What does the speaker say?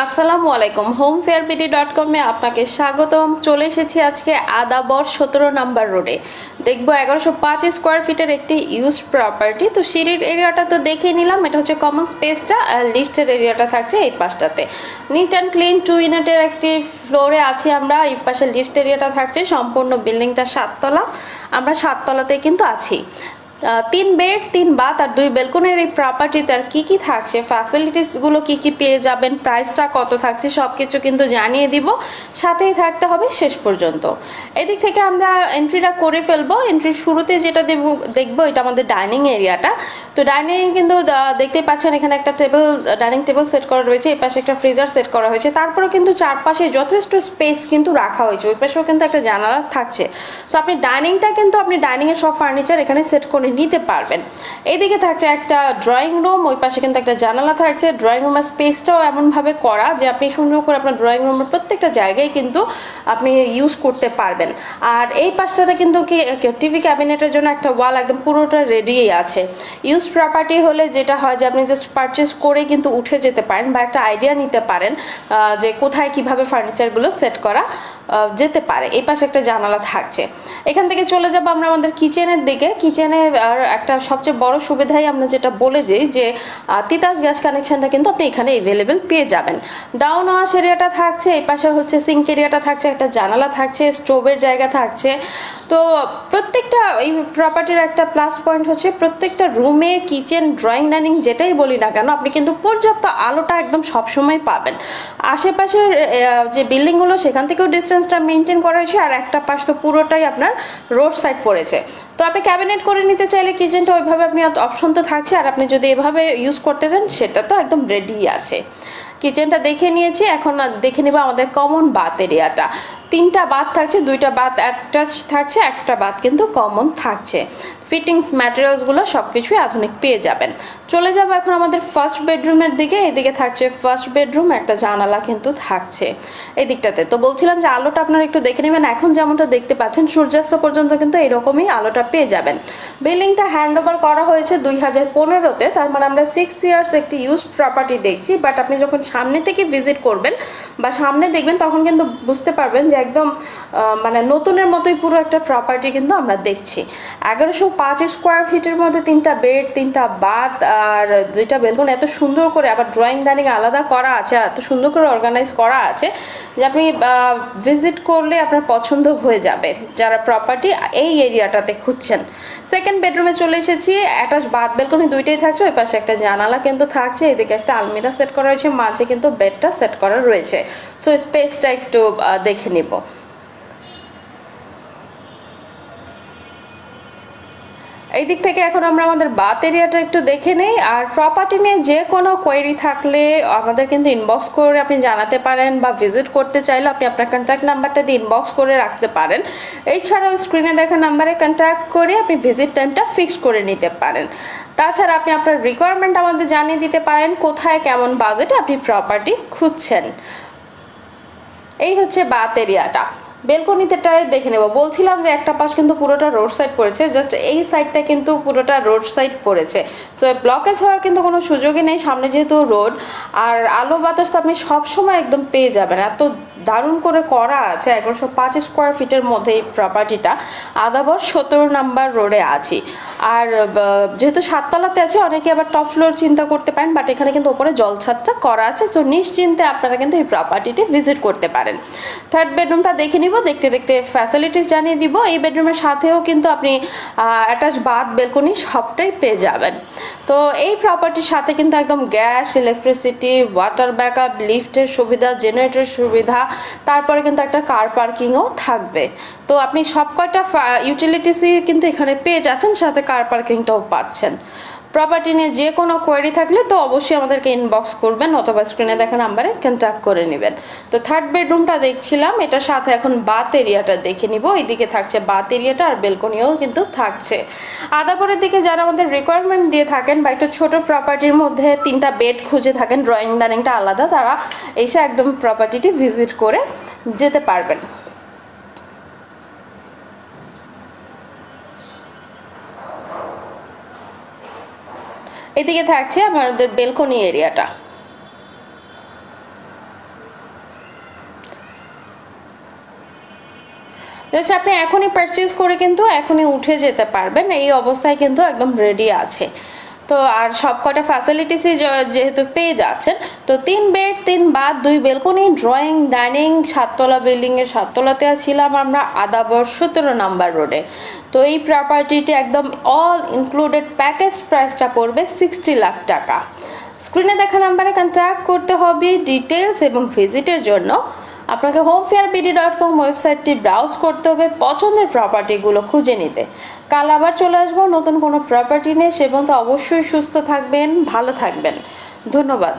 আসসালামু আলাইকুম, homefairbd.com এ আপনাকে স্বাগতম। চলে এসেছি আজকে আদাবর 17 নাম্বার রোডে। দেখবো 1105 স্কোয়ার ফিটের একটি ইউজ প্রপার্টি। তো সিঁড়ির এরিয়াটা তো দেখে নিলাম, এটা হচ্ছে কমন স্পেসটা, আর লিফটের এরিয়াটা থাকছে এই পাশটাতে। নিট অ্যান্ড ক্লিন 2 ইউনিটের একটি ফ্লোরে আছি আমরা। এই পাশে লিফট এরিয়াটা থাকছে, সম্পূর্ণ বিল্ডিংটা 7 তলা। আমরা 7 তলাতেই কিন্তু আছি। 3 বেড 3 বাথ আর 2 বেলকনির এই প্রপার্টিতে আর কি থাকছে, ফ্যাসিলিটিস গুলো কি পেয়ে যাবেন, প্রাইসটা কত থাকছে, সবকিছু কিন্তু জানিয়ে দিব। সাথেই থাকতে হবে শেষ পর্যন্ত। এদিক থেকে আমরা এন্ট্রিটা করে ফেলবো। এন্ট্রির শুরুতে যেটা দেখবো এটা আমাদের ডাইনিং এরিয়াটা। তো ডাইনিং কিন্তু দেখতেই পাচ্ছেন এখানে একটা ডাইনিং টেবিল সেট করা রয়েছে, এই পাশে একটা ফ্রিজার সেট করা হয়েছে। তারপরেও কিন্তু চারপাশে যথেষ্ট স্পেস কিন্তু রাখা হয়েছে, ওই পাশেও কিন্তু একটা জানালা থাকছে। তো আপনি ডাইনিংটা কিন্তু আপনি ডাইনিং এর সব ফার্নিচার এখানে সেট করে নিতে পারবেন। এইদিকে থাকছে একটা ড্রয়িং রুম, ওই পাশে কিন্তু একটা জানালা থাকছে। ড্রয়িং রুমের স্পেসটাও এমন ভাবে করা যে আপনি সুন্দর করে আপনার ড্রয়িং রুমের প্রত্যেকটা জায়গায় কিন্তু আপনি ইউজ করতে পারবেন। আর এই পাশটাতে কিন্তু টিভি ক্যাবিনেটের জন্য একটা ওয়াল একদম পুরোটা রেডিই আছে। ইউজ প্রপার্টি হলে যেটা হয় যে আপনি জাস্ট পারচেস করে কিন্তু উঠে যেতে পারেন বা একটা আইডিয়া নিতে পারেন যে কোথায় কিভাবে ফার্নিচারগুলো সেট করা যেতে পারে। এই পাশে একটা জানালা থাকছে। এখান থেকে চলে যাবো আমরা আমাদের কিচেনের দিকে। কিচেনে একটা সবচেয়ে বড় সুবিধাই আমরা যেটা বলে দিই যে তিতাস গ্যাস কানেকশনটা কিন্তু আপনি এখানে এভেলেবেল পেয়ে যাবেন। ডাউন ওয়াশ এরিয়াটা থাকছে, এই পাশে হচ্ছে সিঙ্ক এরিয়াটা থাকছে, একটা জানালা থাকছে, স্টোভের জায়গা থাকছে। তো প্রত্যেকটা এই প্রপার্টির একটা প্লাস পয়েন্ট হচ্ছে প্রত্যেকটা রুমে কিচেন ড্রয়িং ডাইনিং যেটাই বলি না কেন আপনি কিন্তু পর্যাপ্ত আলোটা একদম সবসময় পাবেন। আশেপাশের যে বিল্ডিংগুলো সেখান থেকেও ডিস্টেন্সটা মেনটেন করা হয়েছে, আর একটা পাশ তো পুরোটাই আপনার রোড সাইড পড়েছে। তো আপনি ক্যাবিনেট করে নিতে চাইলে কিচেনটা ওইভাবে আপনি অপশন তো থাকছে, আর আপনি যদি এভাবে ইউজ করতে চান সেটা তো একদম রেডি আছে। কিচেনটা দেখে নিয়েছি, এখন দেখে নিব আমাদের কমন বাথ এরিয়াটা। 3টা বাথ থাকছে, 2টা বাথ অ্যাটাচ থাকছে, একটা বাথ কিন্তু কমন থাকছে। ফিটিংস ম্যাটেরিয়ালসগুলো সবকিছুই আধুনিক পেয়ে যাবেন। চলে যাব এখন আমাদের ফার্স্ট বেডরুমের দিকে। এদিকে থাকছে ফার্স্ট বেডরুম, একটা জানালা কিন্তু থাকছে এই দিকটাতে। তো বলছিলাম যে আলোটা আপনারা একটু দেখে নেবেন। এখন যেমনটা দেখতে পাচ্ছেন সূর্যাস্ত পর্যন্ত কিন্তু এরকমই আলোটা পেয়ে যাবেন। বিল্ডিংটা হ্যান্ড ওভার করা হয়েছে 2015-তে, তার মানে আমরা 6 ইয়ার্স একটি ইউজ প্রপার্টি দেখছি। বাট আপনি যখন সামনে থেকে ভিজিট করবেন বা সামনে দেখবেন তখন কিন্তু বুঝতে পারবেন যে একদম মানে নতুনের মতোই পুরো একটা প্রপার্টি কিন্তু আমরা দেখছি। 1105 স্কোয়ার ফিটের মধ্যে 3টা বেড 3টা বাথ আর 2টা বেলকনি, এত সুন্দর করে আবার ড্রয়িং ডাইনিং আলাদা করা আছে, এত সুন্দর করে অর্গানাইজ করা আছে যে আপনি ভিজিট করলে আপনার পছন্দ হয়ে যাবে যারা প্রপার্টি এই এরিয়াটাতে খুঁজছেন। সেকেন্ড বেডরুমে চলে এসেছি। অ্যাটাচ বাথ বেলকনি 2টাই থাকছে, ওই পাশে একটা জানালা কিন্তু থাকছে, এদিকে একটা আলমিরা সেট করা হয়েছে, মাঝে কিন্তু বেডটা সেট করা রয়েছে। সো স্পেসটা একটু দেখে নিব। এই দিক থেকে এখন আমরা আমাদের বাথ এরিয়াটা একটু দেখে নেই। আর প্রপার্টি নিয়ে যে কোনো কোয়েরি থাকলে আমাদের কিন্তু ইনবক্স করে আপনি জানাতে পারেন, বা ভিজিট করতে চাইলে আপনি আপনার কন্ট্যাক্ট নাম্বারটা দিয়ে ইনবক্স করে রাখতে পারেন। এছাড়াও স্ক্রিনে দেখা নাম্বারে কন্ট্যাক্ট করে আপনি ভিজিট টাইমটা ফিক্স করে নিতে পারেন। তাছাড়া আপনি আপনার রিকোয়ারমেন্ট আমাদের জানিয়ে দিতে পারেন, কোথায় কেমন বাজেটে আপনি প্রপার্টি খুঁজছেন। এই হচ্ছে বাথ এরিয়াটা। বেলকনিতেটাই দেখে নেব। বলছিলাম যে একটা পাশ কিন্তু পুরোটা রোড সাইড পড়েছে, জাস্ট এই সাইডটা কিন্তু পুরোটা রোড সাইড পড়েছে। সো ব্লকেজ হওয়ার কিন্তু কোনো সুযোগই নেই, সামনে যেহেতু রোড। আর আলো বাতাস তো আপনি সবসময় একদম পেয়ে যাবেন, এত দারুণ করে করা আছে। 1105 স্কোয়ার ফিটের মধ্যে এই প্রপার্টিটা। আদাবর 17 নাম্বার রোডে আছি। আর যেহেতু 7 তলাতে আছে, অনেকে আবার টপ ফ্লোর চিন্তা করতে পারেন, বাট এখানে কিন্তু উপরে জলছাদটা করা আছে। সো নিশ্চিন্তে আপনারা কিন্তু এই প্রপার্টিটি ভিজিট করতে পারেন। থার্ড বেডরুমটা দেখে নিব, দেখতে দেখতে ফ্যাসিলিটিস জানিয়ে দিব। এই বেডরুমের সাথেও কিন্তু আপনি অ্যাটাচ বাথ বেলকনি সবটাই পেয়ে যাবেন। তো এই প্রপার্টির সাথে কিন্তু একদম গ্যাস, ইলেকট্রিসিটি, ওয়াটার ব্যাকআপ, লিফটের সুবিধা, জেনারেটরের সুবিধা, তারপরে কিন্তু একটা কার পার্কিংও থাকবে। তো আপনি সব কয়টা ইউটিলিটিসই কিন্তু এখানে পেয়ে যাচ্ছেন, সাথে কার পার্কিংটাও পাচ্ছেন। প্রপার্টি নিয়ে যে কোনো কোয়েরি থাকলে তো অবশ্যই আমাদেরকে ইনবক্স করবেন, অথবা স্ক্রিনে দেখা নাম্বারে কন্ট্যাক্ট করে নেবেন। তো থার্ড বেডরুমটা দেখছিলাম, এটার সাথে এখন বাথ এরিয়াটা দেখে নিব। এইদিকে থাকছে বাথ এরিয়াটা, আর বেলকনিও কিন্তু থাকছে। আদাবরের দিকে যারা আমাদের রিকোয়ারমেন্ট দিয়ে থাকেন বা একটা ছোট প্রপার্টির মধ্যে 3টা বেড খুঁজে থাকেন, ড্রয়িং ডাইনিংটা আলাদা, তারা এসে একদম প্রপার্টিটি ভিজিট করে যেতে পারবেন। এদিকে থাকছে আমাদের বেলকনি এরিয়াটা। জাস্ট আপনি এখনই পারচেজ করে কিন্তু এখনই উঠে যেতে পারবেন, এই অবস্থায় কিন্তু একদম রেডি আছে। তো আর সবকটা ফ্যাসিলিটিসই যেহেতু পেয়ে যাচ্ছেন, তো 3 bed 3 bath 2 balcony drawing dining 7তলা বিল্ডিং এর 7তলাতে ছিলাম আমরা আদাবর 17 নাম্বার রোডে। তো এই প্রপার্টিটি একদম অল ইনক্লুডেড প্যাকেজ প্রাইসটা পড়বে 60 লাখ টাকা। স্ক্রিনে দেখা নাম্বারে কন্ট্যাক্ট করতে হবে ডিটেলস এবং ভিজিটের জন্য। আপনাকে homefairbd.com ওয়েবসাইটটি ব্রাউজ করতে হবে পছন্দের প্রপার্টিগুলো খুঁজে নিতে। কাল আবার চলে আসবো নতুন কোনো প্রপার্টি নিয়ে। সে পর্যন্ত অবশ্যই সুস্থ থাকবেন, ভালো থাকবেন। ধন্যবাদ।